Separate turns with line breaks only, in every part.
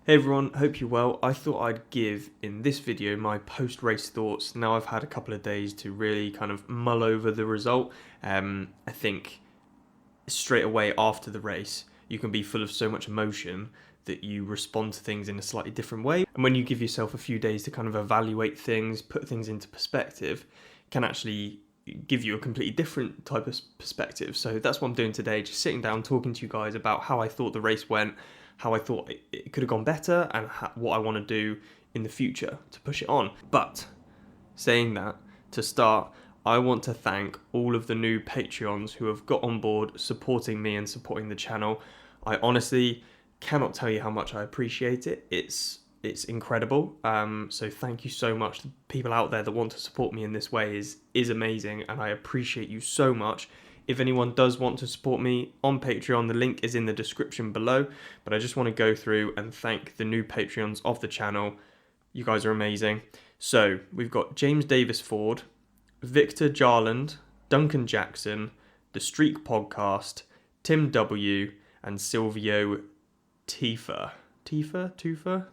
Hey everyone, hope you're well. I thought I'd give in this video my post-race thoughts. Now I've had a couple of days to really kind of mull over the result. I think straight away after the race, you can be full of so much emotion that you respond to things in a slightly different way. And when you give yourself a few days to kind of evaluate things, put things into perspective, it can actually give you a completely different type of perspective. So that's what I'm doing today, just sitting down, talking to you guys about how I thought the race went, how I thought it could have gone better, and what I want to do in the future to push it on. But saying that, to start, I want to thank all of the new Patreons who have got on board supporting me and supporting the channel. I honestly cannot tell you how much I appreciate it. It's incredible. So thank you so much. The people out there that want to support me in this way is amazing, and I appreciate you so much. If anyone does want to support me on Patreon, the link is in the description below. But I just want to go through and thank the new Patreons of the channel. You guys are amazing. So we've got James Davis Ford, Victor Jarland, Duncan Jackson, The Streak Podcast, Tim W, and Silvio Tifa. Tufa?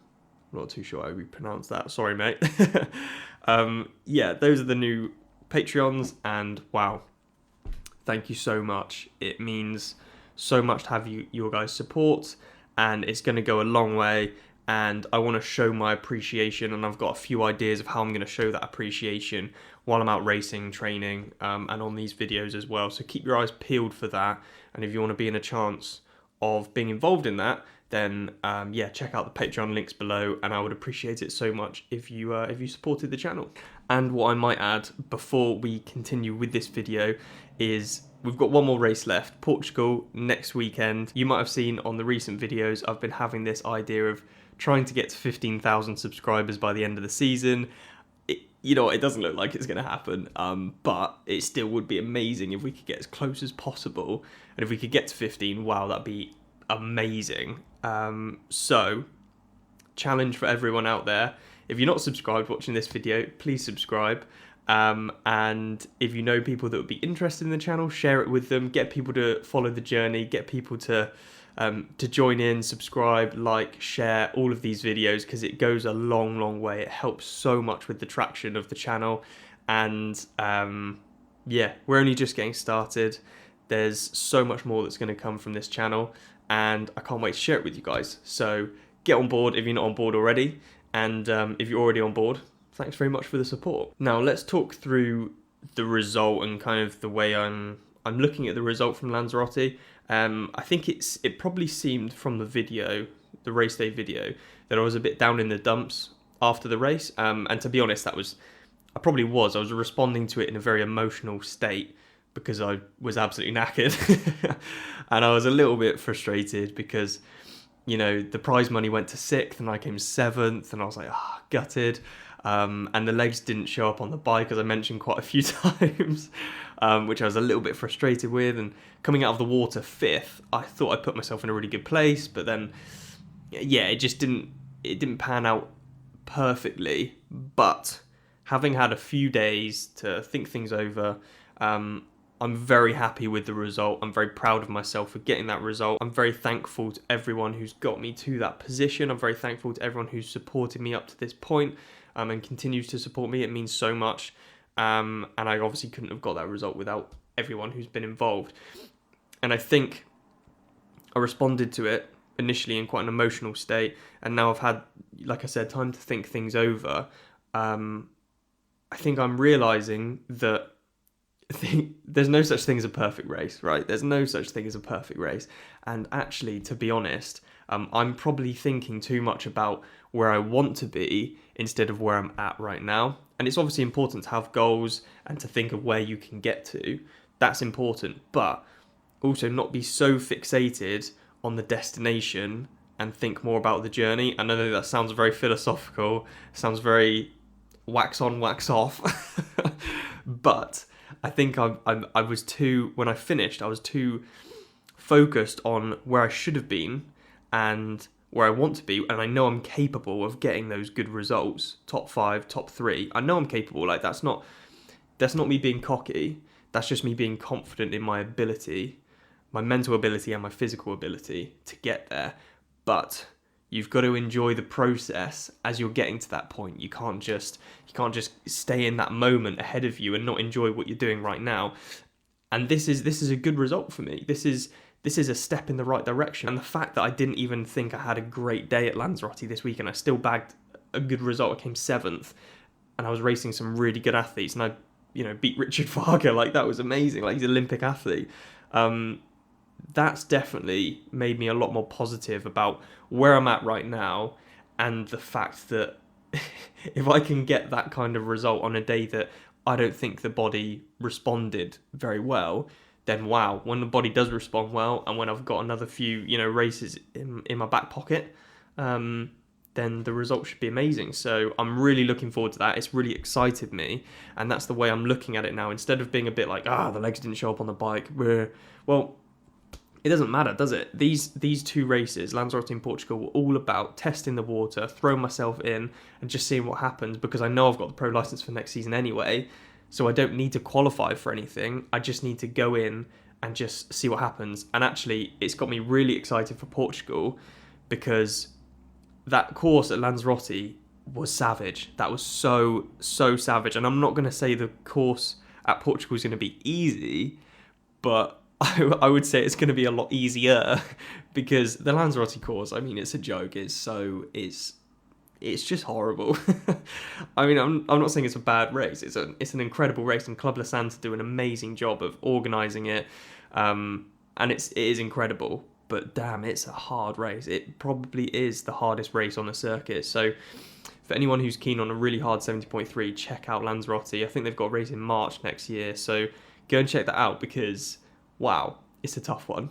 I'm not too sure how we pronounce that. Sorry, mate. Yeah, those are the new Patreons, and wow. Thank you so much. It means so much to have your guys' support, and it's going to go a long way, and I want to show my appreciation, and I've got a few ideas of how I'm going to show that appreciation while I'm out racing, training, and on these videos as well. So keep your eyes peeled for that, and if you want to be in a chance of being involved in that, then yeah, check out the Patreon links below, and I would appreciate it so much if you supported the channel. And what I might add before we continue with this video is we've got one more race left, Portugal next weekend. You might have seen on the recent videos I've been having this idea of trying to get to 15,000 subscribers by the end of the season. It doesn't look like it's going to happen, but it still would be amazing if we could get as close as possible. And if we could get to 15, wow, that'd be amazing. So, challenge for everyone out there. If you're not subscribed watching this video, please subscribe. And if you know people that would be interested in the channel, share it with them. Get people to follow the journey. Get people to join in, subscribe, like, share all of these videos, because it goes a long, long way. It helps so much with the traction of the channel. And yeah, we're only just getting started. There's so much more that's going to come from this channel, and I can't wait to share it with you guys. So get on board if you're not on board already, and if you're already on board, thanks very much for the support. Now let's talk through the result and kind of the way I'm looking at the result from Lanzarote. I think it probably seemed from the video, the race day video, that I was a bit down in the dumps after the race. And to be honest, I was responding to it in a very emotional state because I was absolutely knackered. And I was a little bit frustrated because, the prize money went to 6th and I came 7th, and I was like, gutted. And the legs didn't show up on the bike, as I mentioned quite a few times, which I was a little bit frustrated with. And coming out of the water 5th, I thought I put myself in a really good place, but then, yeah, it didn't pan out perfectly. But having had a few days to think things over, I'm very happy with the result. I'm very proud of myself for getting that result. I'm very thankful to everyone who's got me to that position. I'm very thankful to everyone who's supported me up to this point, and continues to support me. It means so much. And I obviously couldn't have got that result without everyone who's been involved. And I think I responded to it initially in quite an emotional state, and now I've had, like I said, time to think things over. I think I'm realizing that there's no such thing as a perfect race, right? There's no such thing as a perfect race. And actually, to be honest, I'm probably thinking too much about where I want to be instead of where I'm at right now. And it's obviously important to have goals and to think of where you can get to. That's important, but also not be so fixated on the destination and think more about the journey. I know that sounds very philosophical, sounds very wax on, wax off, but I think I was too, when I finished, I was too focused on where I should have been and where I want to be, and I know I'm capable of getting those good results, top 5, top 3. I know I'm capable. Like, that's not me being cocky. That's just me being confident in my ability, my mental ability and my physical ability to get there. But You've got to enjoy the process as you're getting to that point. You can't just stay in that moment ahead of you and not enjoy what you're doing right now. And this is a good result for me. This is a step in the right direction. And the fact that I didn't even think I had a great day at Lanzarote this week, and I still bagged a good result. I came 7th, and I was racing some really good athletes, and I, beat Richard Varga. Like, that was amazing. Like, he's an Olympic athlete. That's definitely made me a lot more positive about where I'm at right now, and the fact that if I can get that kind of result on a day that I don't think the body responded very well, then wow, when the body does respond well, and when I've got another few, races in my back pocket, then the result should be amazing. So I'm really looking forward to that. It's really excited me, and that's the way I'm looking at it now. Instead of being a bit like, the legs didn't show up on the bike, well, it doesn't matter, does it? These 2 races, Lanzarote and Portugal, were all about testing the water, throwing myself in, and just seeing what happens, because I know I've got the pro license for next season anyway, so I don't need to qualify for anything. I just need to go in and just see what happens. And actually, it's got me really excited for Portugal, because that course at Lanzarote was savage. That was so savage. And I'm not going to say the course at Portugal is going to be easy, but I would say it's going to be a lot easier, because the Lanzarote course, I mean, it's a joke. It's just horrible. I mean, I'm not saying it's a bad race. It's an incredible race, and Club Lanza do an amazing job of organising it, and it is incredible. But damn, it's a hard race. It probably is the hardest race on the circuit. So for anyone who's keen on a really hard 70.3, check out Lanzarote. I think they've got a race in March next year, so go and check that out, because wow, it's a tough one.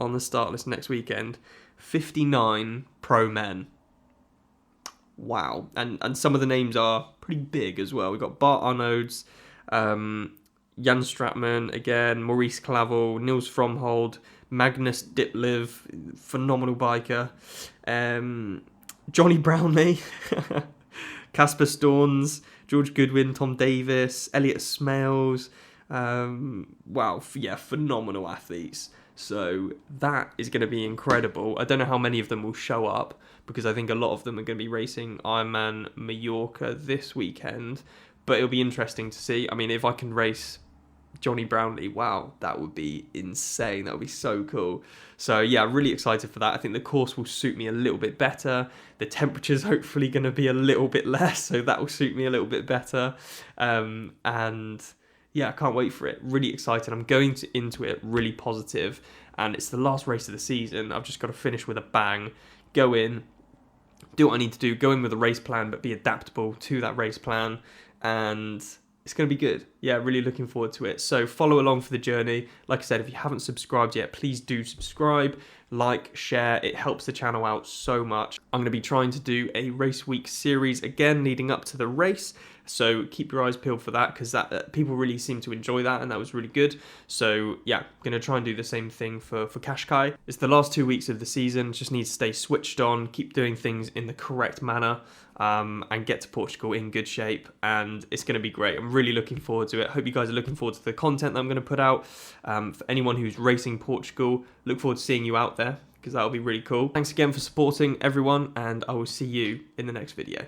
On the start list next weekend, 59 pro men. Wow. And some of the names are pretty big as well. We've got Bart Arnouds, Jan Stratman again, Maurice Clavel, Niels Fromhold, Magnus Ditlev, phenomenal biker, Johnny Brownlee, Casper Storns, George Goodwin, Tom Davis, Elliot Smales. Phenomenal athletes. So that is going to be incredible. I don't know how many of them will show up, because I think a lot of them are going to be racing Ironman Mallorca this weekend, but it'll be interesting to see. I mean, if I can race Johnny Brownlee, wow, that would be insane. That would be so cool. So yeah, really excited for that. I think the course will suit me a little bit better. The temperature's hopefully going to be a little bit less, so that will suit me a little bit better. And yeah, I can't wait for it. Really excited. I'm going into it really positive, and it's the last race of the season. I've just got to finish with a bang, go in, do what I need to do, go in with a race plan, but be adaptable to that race plan, and it's going to be good. Yeah, really looking forward to it. So follow along for the journey. Like I said, if you haven't subscribed yet, please do subscribe, like, share. It helps the channel out so much. I'm going to be trying to do a race week series again leading up to the race, so keep your eyes peeled for that, because people really seem to enjoy that, and that was really good. So yeah, going to try and do the same thing for Qashqai. It's the last 2 weeks of the season. Just need to stay switched on, keep doing things in the correct manner, and get to Portugal in good shape, and it's going to be great. I'm really looking forward to it. Hope you guys are looking forward to the content that I'm going to put out. For anyone who's racing Portugal, look forward to seeing you out there, because that'll be really cool. Thanks again for supporting, everyone, and I will see you in the next video.